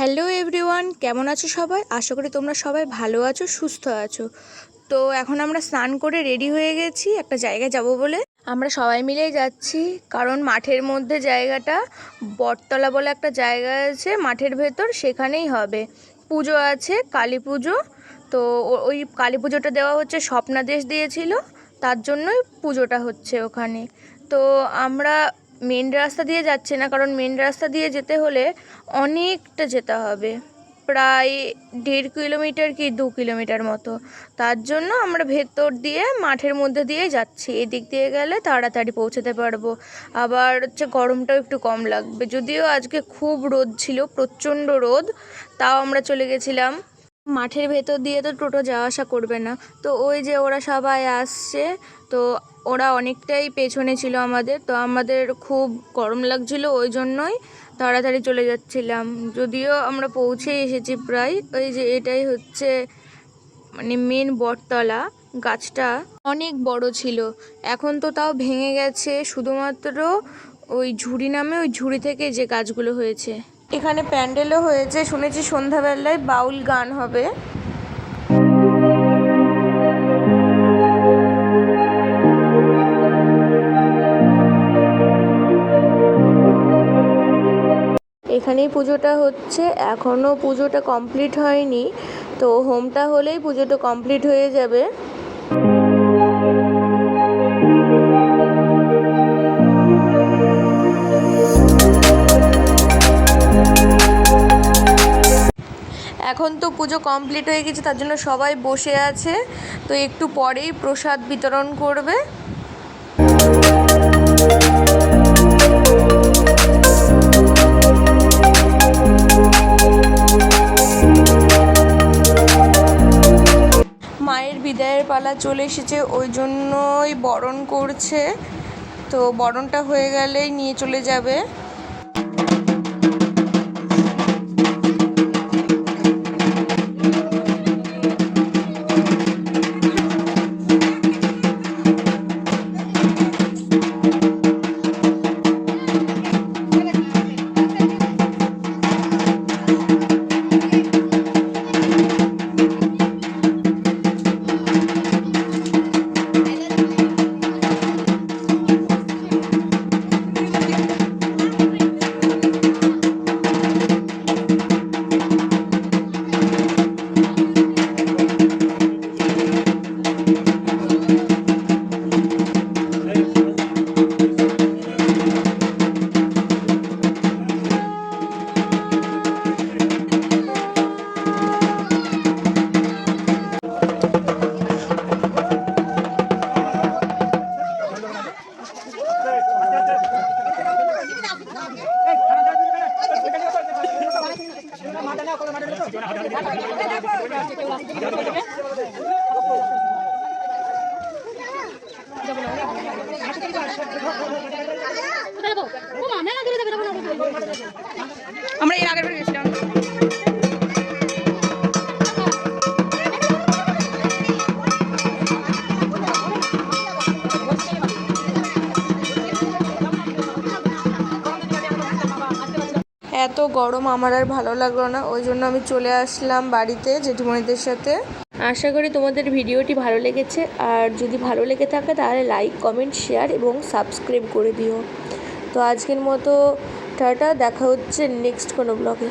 Hello everyone, কেমন আছো সবাই? আশা করি তোমরা সবাই ভালো আছো, সুস্থ আছো। তো এখন আমরা স্নান করে রেডি হয়ে গেছি একটা জায়গায় যাব বলে। আমরা সবাই মিলেই যাচ্ছি, কারণ মাঠের মধ্যে জায়গাটা বটতলা বলে একটা জায়গা আছে মাঠের ভেতর, সেখানেই হবে পুজো আছে, কালী পুজো। তো ওই কালী পুজোটা দেওয়া হচ্ছে, স্বপ্নাদেশ দিয়েছিল, তার জন্যই পুজোটা হচ্ছে ওখানে। তো আমরা মেন রাস্তা দিয়ে যাচ্ছি না, কারণ মেন রাস্তা দিয়ে যেতে হলে অনেকটা যেতে হবে, প্রায় 1.5 কিলোমিটার কি 2 কিলোমিটার মতো। তার জন্য আমরা ভেতর দিয়ে মাঠের মধ্যে দিয়ে যাচ্ছি, এদিক দিয়ে গেলে তাড়াতাড়ি পৌঁছাতে পারবো। আবার হচ্ছে গরমটাও একটু কম লাগবে, যদিও আজকে খুব রোদ ছিল, প্রচণ্ড রোদ, তাও আমরা চলে গেছিলাম। মাঠের ভেতর দিয়ে তো টোটো যাওয়া আসা করবে না, তো ওই যে ওরা সবাই আসছে, তো ওরা অনেকটাই পেছনে ছিল আমাদের, তো আমাদের খুব গরম লাগছিল, ওই জন্যই তাড়াতাড়ি চলে যাচ্ছিলাম। যদিও আমরা পৌঁছে এসেছি প্রায়। ওই যে এটাই হচ্ছে মানে মেন বটতলা। গাছটা অনেক বড় ছিল, এখন তো তাও ভেঙে গেছে, শুধুমাত্র ওই ঝুড়ি নামে ওই ঝুড়ি থেকে যে গাছগুলো হয়েছে। এখানে প্যান্ডেলও হয়েছে, শুনেছি সন্ধ্যাবেলায় বাউল গান হবে। এখানেই পুজোটা হচ্ছে, এখনও পুজোটা কমপ্লিট হয়নি, তো হোমটা হলেই পুজোটা কমপ্লিট হয়ে যাবে। এখন তো পুজো কমপ্লিট হয়ে গেছে, তার জন্য সবাই বসে আছে, তো একটু পরেই প্রসাদ বিতরণ করবে। মায়ের বিদায়ের পালা চলে এসেছে, ওই জন্যই বরণ করছে, তো বরণটা হয়ে গেলেই নিয়ে চলে যাবে। আমরা এর আগের গেছিলাম। এত গরম আমার আর ভালো লাগলো না, ওই জন্য আমি চলে আসলাম বাড়িতে জেঠিমণিদের সাথে। আশা করি তোমাদের ভিডিওটি ভালো লেগেছে, আর যদি ভালো লেগে থাকে তাহলে লাইক, কমেন্ট, শেয়ার এবং সাবস্ক্রাইব করে দিও। তো আজকের মতো টাটা, দেখা হচ্ছে নেক্সট কোনো ব্লগে।